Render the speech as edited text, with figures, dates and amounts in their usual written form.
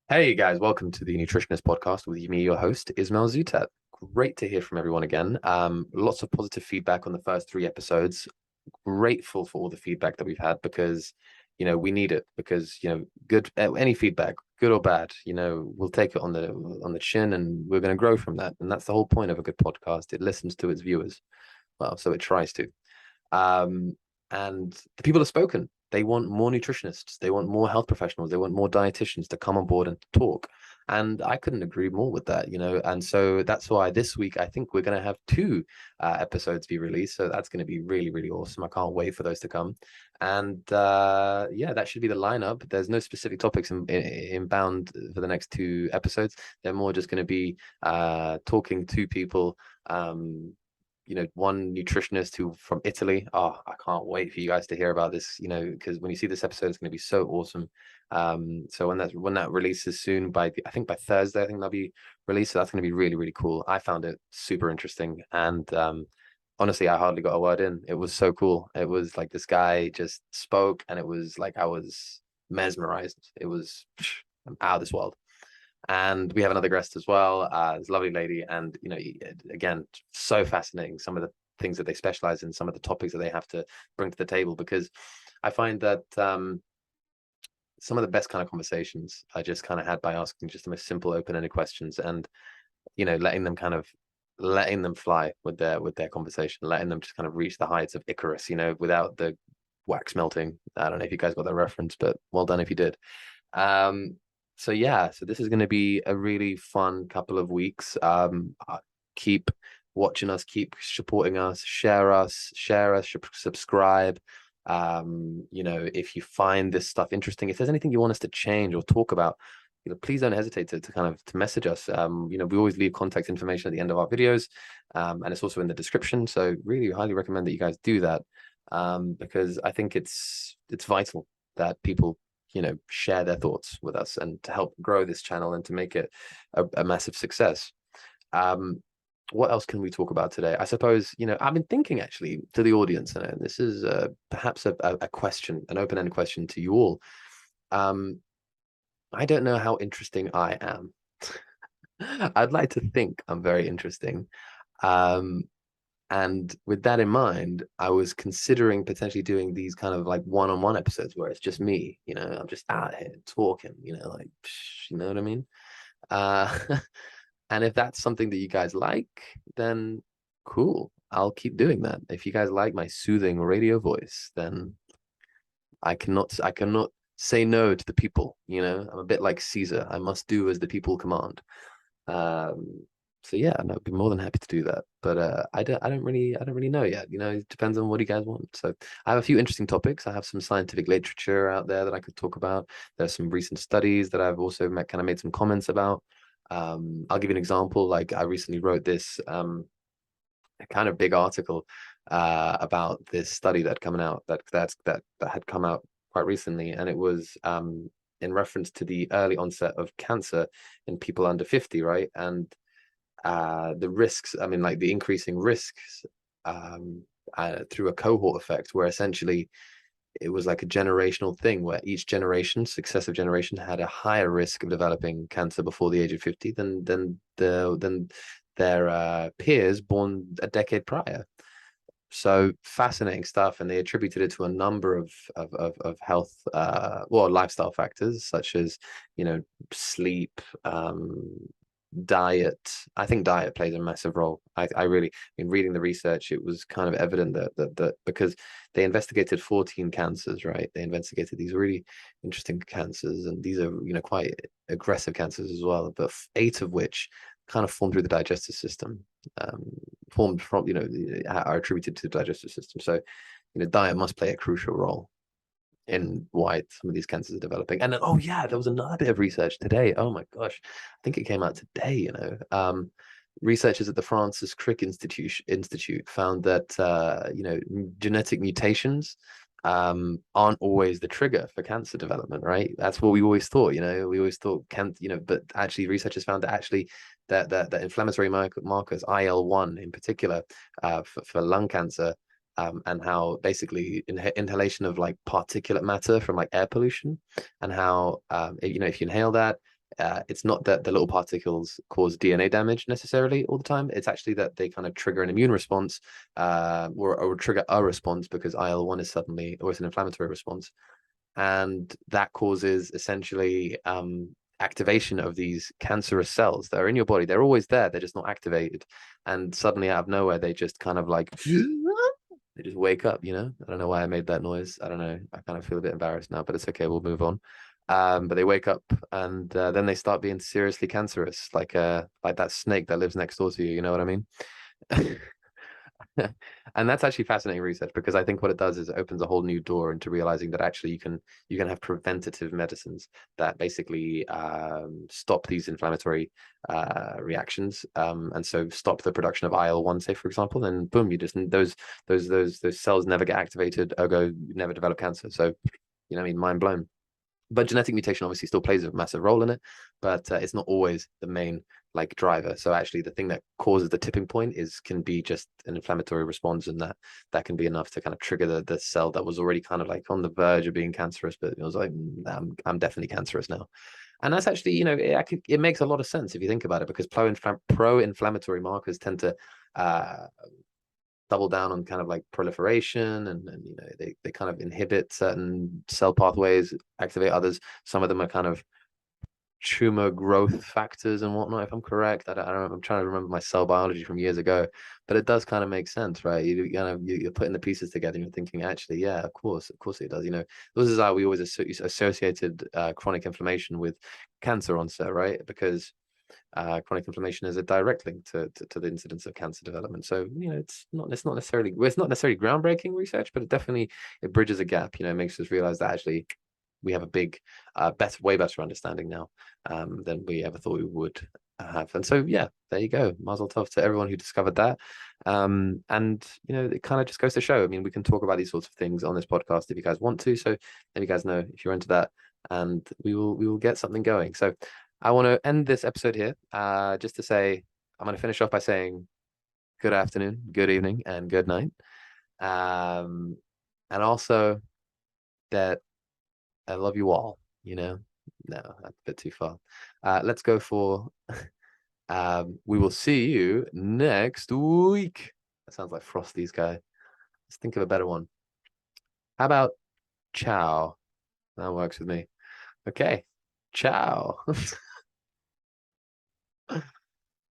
Hey guys, welcome to the Nutritionist Podcast with me, your host, Ismail Zoutat. Great to hear from everyone again. Lots of positive feedback on the first three episodes. Grateful for all the feedback that we've had because, we need it because, good any feedback, good or bad, we'll take it on the chin and we're going to grow from that. And that's the whole point of a good podcast. It listens to its viewers. Well, so it tries to. Um, and the people have spoken. They want more nutritionists. They want more health professionals. They want more dietitians to come on board and talk. And I couldn't agree more with that. And so that's why this week I think we're going to have two episodes be released. So that's going to be really, really awesome. I can't wait for those to come. And yeah, that should be the lineup. There's no specific topics in bound for the next two episodes. They're more just going to be talking to people. One nutritionist who from Italy. Oh, I can't wait for you guys to hear about this, because when you see this episode, it's going to be so awesome. So when that releases soon, I think by Thursday, I think that'll be released. So that's going to be really, really cool. I found it super interesting. And honestly, I hardly got a word in. It was so cool. It was like this guy just spoke, and it was like I was mesmerized. It was out of this world. And we have another guest as well, this lovely lady. And, again, so fascinating, some of the things that they specialize in, some of the topics that they have to bring to the table, because I find that some of the best kind of conversations I just kind of had by asking just the most simple, open-ended questions and, letting them fly with their conversation, letting them just kind of reach the heights of Icarus, without the wax melting. I don't know if you guys got that reference, but well done if you did. Um, so yeah, so this is going to be a really fun couple of weeks. Keep watching us, keep supporting us, share us, subscribe. If you find this stuff interesting, if there's anything you want us to change or talk about, please don't hesitate to kind of to message us. We always leave contact information at the end of our videos, and it's also in the description. So really highly recommend that you guys do that, because I think it's vital that people share their thoughts with us and to help grow this channel and to make it a massive success. What else can we talk about today? I suppose, I've been thinking actually to the audience, and this is perhaps a question, an open-ended question to you all. I don't know how interesting I am. I'd like to think I'm very interesting. Um, and with that in mind, I was considering potentially doing these kind of like one-on-one episodes where it's just me, I'm just out here talking, like, you know what I mean? Uh, and if that's something that you guys like, then cool. I'll keep doing that. If you guys like my soothing radio voice, then I cannot say no to the people, I'm a bit like Caesar. I must do as the people command. Um, so yeah, and I'd be more than happy to do that. But I don't really know yet. It depends on what you guys want. So I have a few interesting topics. I have some scientific literature out there that I could talk about. There's some recent studies that I've also made some comments about. I'll give you an example. Like I recently wrote this a kind of big article about this study that coming out that had come out quite recently, and it was in reference to the early onset of cancer in people under 50, right? And the risks, I mean, like the increasing risks through a cohort effect, where essentially it was like a generational thing where each generation, successive generation, had a higher risk of developing cancer before the age of 50 than their peers born a decade prior. So fascinating stuff, and they attributed it to a number of health, lifestyle factors such as sleep, diet. I think diet plays a massive role. I really, in reading the research, it was kind of evident that because they investigated 14 cancers, right? They investigated these really interesting cancers, and these are quite aggressive cancers as well, but eight of which kind of form through the digestive system, um, formed from are attributed to the digestive system. So diet must play a crucial role in why some of these cancers are developing. And then, oh yeah, there was another bit of research today. Oh my gosh, I think it came out today. Researchers at the Francis Crick Institute found that genetic mutations aren't always the trigger for cancer development, right? That's what we always thought. We always thought but actually researchers found that actually that inflammatory markers, IL-1 in particular, for lung cancer, and how basically inhalation of like particulate matter from like air pollution, and how if you inhale that, it's not that the little particles cause DNA damage necessarily all the time. It's actually that they kind of trigger an immune response, or trigger a response because IL-1 is suddenly, or it's an inflammatory response. And that causes essentially activation of these cancerous cells that are in your body. They're always there, they're just not activated. And suddenly out of nowhere, they just kind of like, they just wake up, you know? I don't know why I made that noise. I don't know. I kind of feel a bit embarrassed now, but it's okay. We'll move on. But they wake up and then they start being seriously cancerous, like that snake that lives next door to you. You know what I mean? And that's actually fascinating research, because I think what it does is it opens a whole new door into realizing that actually you can have preventative medicines that basically stop these inflammatory reactions, and so stop the production of IL-1, say for example, then boom, you just those cells never get activated, ergo you never develop cancer. So you know what I mean, mind blown. But genetic mutation obviously still plays a massive role in it, but it's not always the main like driver. So actually the thing that causes the tipping point can be just an inflammatory response, and that can be enough to kind of trigger the cell that was already kind of like on the verge of being cancerous, but it was like, I'm definitely cancerous now. And that's actually, you know, it makes a lot of sense if you think about it, because pro-inflammatory markers tend to double down on kind of like proliferation, and you know, they kind of inhibit certain cell pathways, activate others. Some of them are kind of tumor growth factors and whatnot, if I'm correct. I don't know. I'm trying to remember my cell biology from years ago, but it does kind of make sense, right? You're putting the pieces together and you're thinking, actually, yeah, of course it does. You know, this is how we always associated chronic inflammation with cancer onset, right? Because chronic inflammation is a direct link to the incidence of cancer development. So you know, it's not necessarily groundbreaking research, but it bridges a gap. You know, it makes us realize that actually we have a big, way better understanding now than we ever thought we would have. And so yeah, there you go. Mazel tov to everyone who discovered that. And you know, it kind of just goes to show. I mean, we can talk about these sorts of things on this podcast if you guys want to. So let you guys know if you're into that, and we will get something going. So I want to end this episode here, just to say, I'm going to finish off by saying good afternoon, good evening, and good night. And also that I love you all, you know? No, that's a bit too far. Let's go for, we will see you next week. That sounds like Frosty's guy. Let's think of a better one. How about ciao? That works with me. Okay, ciao.